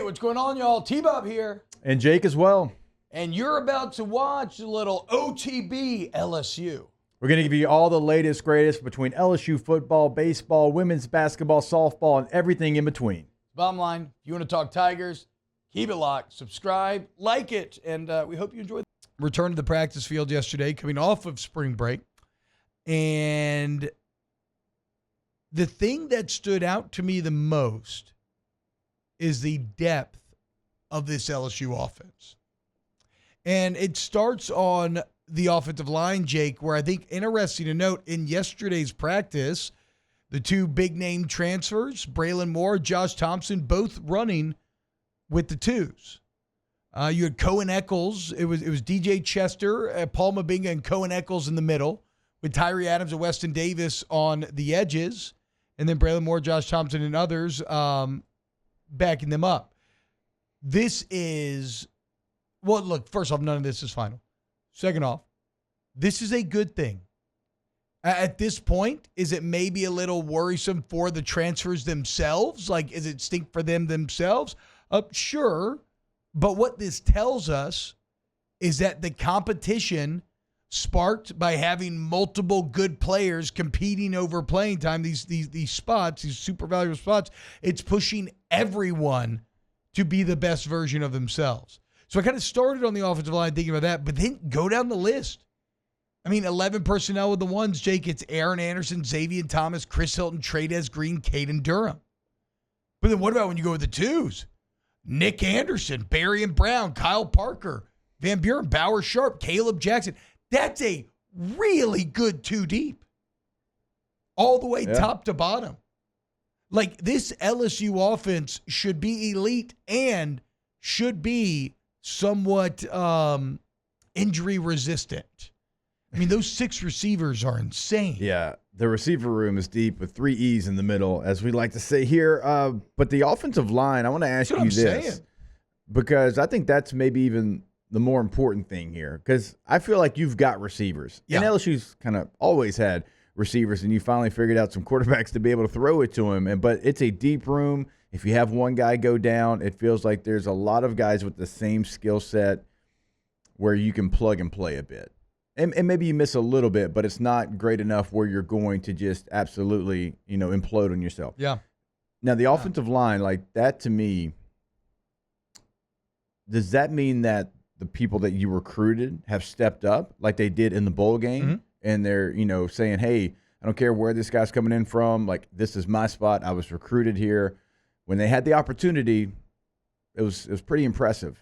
what's going on, y'all? T-Bob here. And Jake as well. And you're about to watch a little OTB LSU. We're going to give you all the latest, greatest between LSU football, baseball, women's basketball, softball, and everything in between. Bottom line, if you want to talk Tigers, keep it locked, subscribe, like it, and we hope you enjoy it. Return to the practice field yesterday, coming off of spring break. And the thing that stood out to me the most is the depth of this LSU offense. And it starts on the offensive line, Jake, where I think interesting to note in yesterday's practice, the two big-name transfers, Braylon Moore, Josh Thompson, both running with the twos. You had Cohen Eccles. It was DJ Chester, Paul Mabinga, and Cohen Eccles in the middle, with Tyree Adams and Weston Davis on the edges, and then Braylon Moore, Josh Thompson, and others backing them up. This is, well, look, first off, none of this is final. Second off, this is a good thing. At this point, is it maybe a little worrisome for the transfers themselves? Like, is it stink for them themselves? Sure. But what this tells us is that the competition sparked by having multiple good players competing over playing time, these spots, these super valuable spots, it's pushing everyone to be the best version of themselves. So I kind of started on the offensive line thinking about that, but then go down the list. I mean, 11 personnel with the ones, Jake. It's Aaron Anderson, Xavier Thomas, Chris Hilton, Trades Green, Caden Durham. But then what about when you go with the twos? Nick Anderson, Barry and Brown, Kyle Parker, Van Buren, Bauer Sharp, Caleb Jackson. That's a really good two deep. All the way top to bottom. Like, this LSU offense should be elite and should be somewhat injury resistant. I mean, those 6 receivers are insane. Yeah, the receiver room is deep with 3 E's in the middle, as we like to say here. But the offensive line, I want to ask you this. Because I think that's maybe even the more important thing here. Because I feel like you've got receivers. Yeah. And LSU's kind of always had receivers, and you finally figured out some quarterbacks to be able to throw it to him. But it's a deep room. If you have one guy go down, it feels like there's a lot of guys with the same skill set where you can plug and play a bit. And maybe you miss a little bit, but it's not great enough where you're going to just absolutely, implode on yourself. Yeah. Now, the offensive line, like that to me, does that mean that the people that you recruited have stepped up like they did in the bowl game? Mm-hmm. And they're, saying, hey, I don't care where this guy's coming in from. Like, this is my spot. I was recruited here. When they had the opportunity, it was pretty impressive.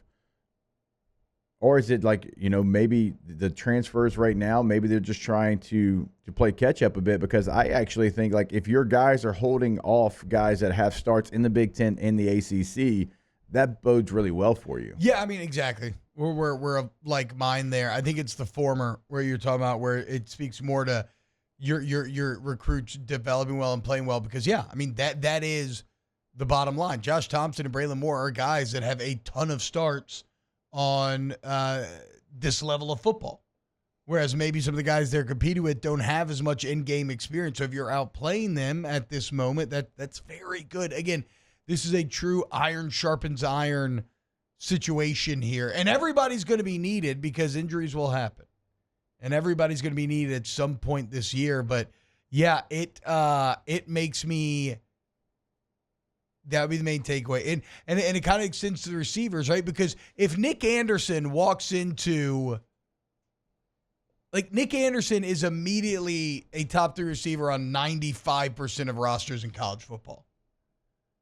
Or is it like, maybe the transfers right now, maybe they're just trying to play catch up a bit? Because I actually think, like, if your guys are holding off guys that have starts in the Big Ten and the ACC, that bodes really well for you. Yeah, I mean, exactly. We're like mine there. I think it's the former where you're talking about, where it speaks more to your recruits developing well and playing well. Because, yeah, I mean, that is the bottom line. Josh Thompson and Braylon Moore are guys that have a ton of starts on this level of football, whereas maybe some of the guys they're competing with don't have as much in-game experience. So if you're outplaying them at this moment, that's very good. Again, this is a true iron sharpens iron situation here, and everybody's going to be needed because injuries will happen, and everybody's going to be needed at some point this year. But yeah, it makes me. That would be the main takeaway. And it kind of extends to the receivers, right? Because if Nick Anderson walks into – like, Nick Anderson is immediately a top 3 receiver on 95% of rosters in college football.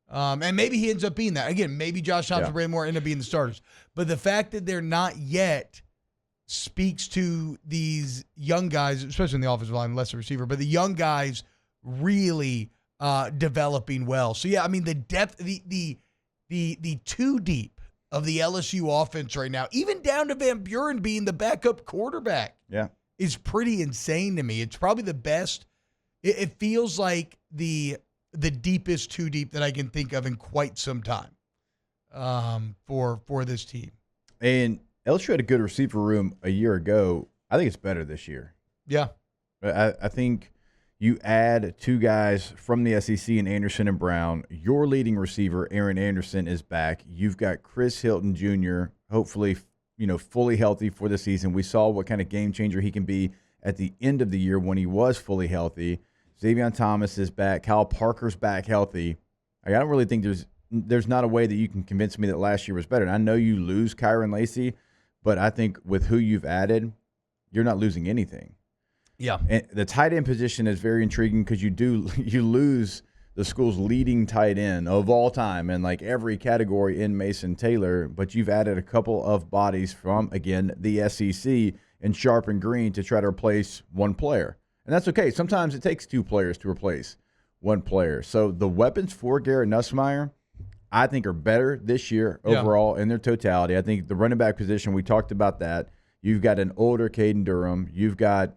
And maybe he ends up being that. Again, maybe Josh Thompson and Braylon Moore end up being the starters. But the fact that they're not yet speaks to these young guys, especially in the offensive line, less a receiver, but the young guys really – developing well. So yeah, I mean, the depth, the two deep of the LSU offense right now, even down to Van Buren being the backup quarterback, is pretty insane to me. It's probably the best. It feels like the deepest two deep that I can think of in quite some time for this team. And LSU had a good receiver room a year ago. I think it's better this year. Yeah, I think. You add 2 guys from the SEC in Anderson and Brown. Your leading receiver, Aaron Anderson, is back. You've got Chris Hilton Jr., hopefully, fully healthy for the season. We saw what kind of game changer he can be at the end of the year when he was fully healthy. Xavier Thomas is back. Kyle Parker's back healthy. I don't really think there's not a way that you can convince me that last year was better. And I know you lose Kyron Lacy, but I think with who you've added, you're not losing anything. Yeah. And the tight end position is very intriguing because you lose the school's leading tight end of all time in like every category in Mason Taylor, but you've added a couple of bodies from, again, the SEC in Sharp and Green to try to replace one player. And that's okay. Sometimes it takes 2 players to replace one player. So the weapons for Garrett Nussmeier, I think, are better this year overall in their totality. I think the running back position, we talked about that. You've got an older Caden Durham. You've got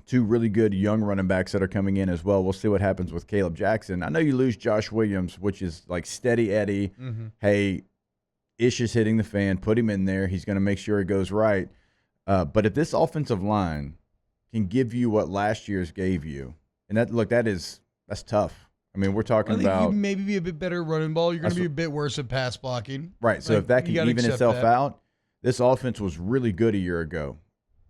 2 really good young running backs that are coming in as well. We'll see what happens with Caleb Jackson. I know you lose Josh Williams, which is like steady Eddie. Mm-hmm. Hey, Ish is hitting the fan. Put him in there. He's going to make sure it goes right. But if this offensive line can give you what last year's gave you, and that's tough. I mean, we're talking about you maybe be a bit better running ball. You're going to be a bit worse at pass blocking. Right. So if that can even itself out, this offense was really good a year ago.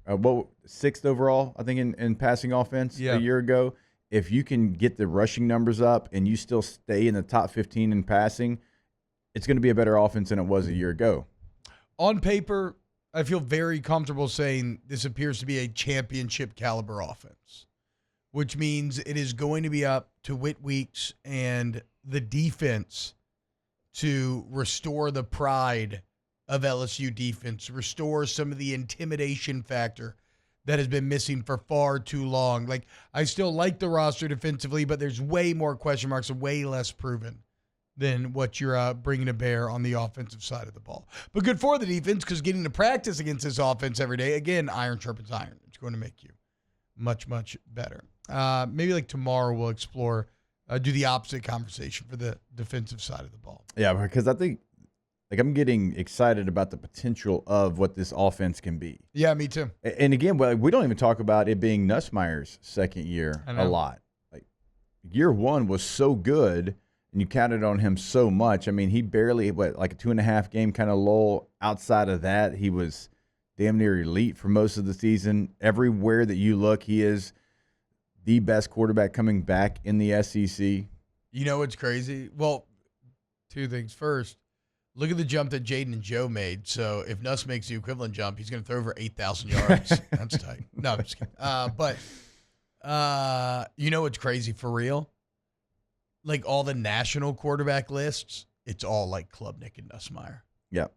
6th overall, I think, in passing offense a year ago. If you can get the rushing numbers up and you still stay in the top 15 in passing, it's going to be a better offense than it was a year ago. On paper, I feel very comfortable saying this appears to be a championship caliber offense, which means it is going to be up to Whit Weeks and the defense to restore the pride of LSU defense, restore some of the intimidation factor that has been missing for far too long. Like, I still like the roster defensively, but there's way more question marks and way less proven than what you're bringing to bear on the offensive side of the ball. But good for the defense, because getting to practice against this offense every day, again, iron sharpens iron. It's going to make you much, much better. Maybe like tomorrow we'll explore, do the opposite conversation for the defensive side of the ball. Yeah, because I think, I'm getting excited about the potential of what this offense can be. Yeah, me too. And again, we don't even talk about it being Nussmeier's second year a lot. Like, year 1 was so good, and you counted on him so much. I mean, he barely, like a 2.5 game kind of lull. Outside of that, he was damn near elite for most of the season. Everywhere that you look, he is the best quarterback coming back in the SEC. You know what's crazy? Well, 2 things. First, look at the jump that Jaden and Joe made. So if Nuss makes the equivalent jump, he's going to throw over 8,000 yards. That's tight. No, I'm just kidding. But you know what's crazy for real? Like all the national quarterback lists, it's all like Klubnik and Nusmeier. Yeah.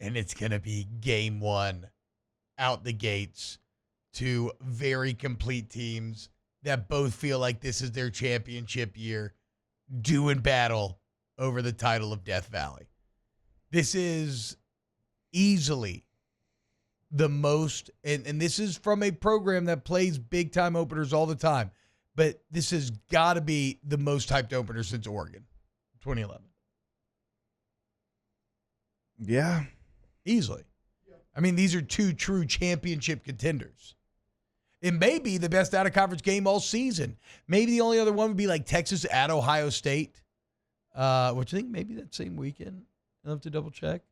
And it's going to be game 1 out the gates, 2 very complete teams that both feel like this is their championship year, doing battle over the title of Death Valley. This is easily the most, and this is from a program that plays big-time openers all the time, but this has got to be the most hyped opener since Oregon, 2011. Yeah. Easily. I mean, these are 2 true championship contenders. It may be the best out-of-conference game all season. Maybe the only other one would be like Texas at Ohio State, which I think maybe that same weekend. I'll have to double-check.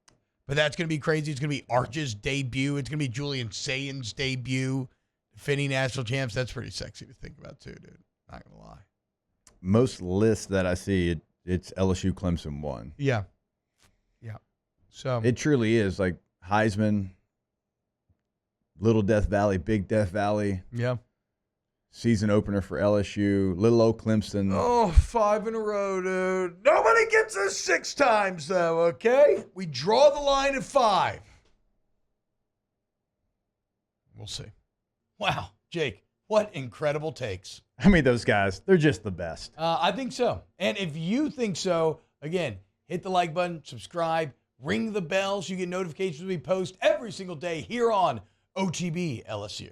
But that's going to be crazy. It's going to be Arch's debut. It's going to be Julian Sayan's debut. Defending national champs. That's pretty sexy to think about, too, dude. Not going to lie. Most lists that I see, it's LSU Clemson 1. Yeah. Yeah. So it truly is like Heisman, Little Death Valley, Big Death Valley. Yeah. Season opener for LSU, little old Clemson. Oh, 5 in a row, dude. Nobody gets us 6 times, though, okay? We draw the line at 5. We'll see. Wow, Jake, what incredible takes. I mean, those guys, they're just the best. I think so. And if you think so, again, hit the like button, subscribe, ring the bell so you get notifications when we post every single day here on OTB LSU.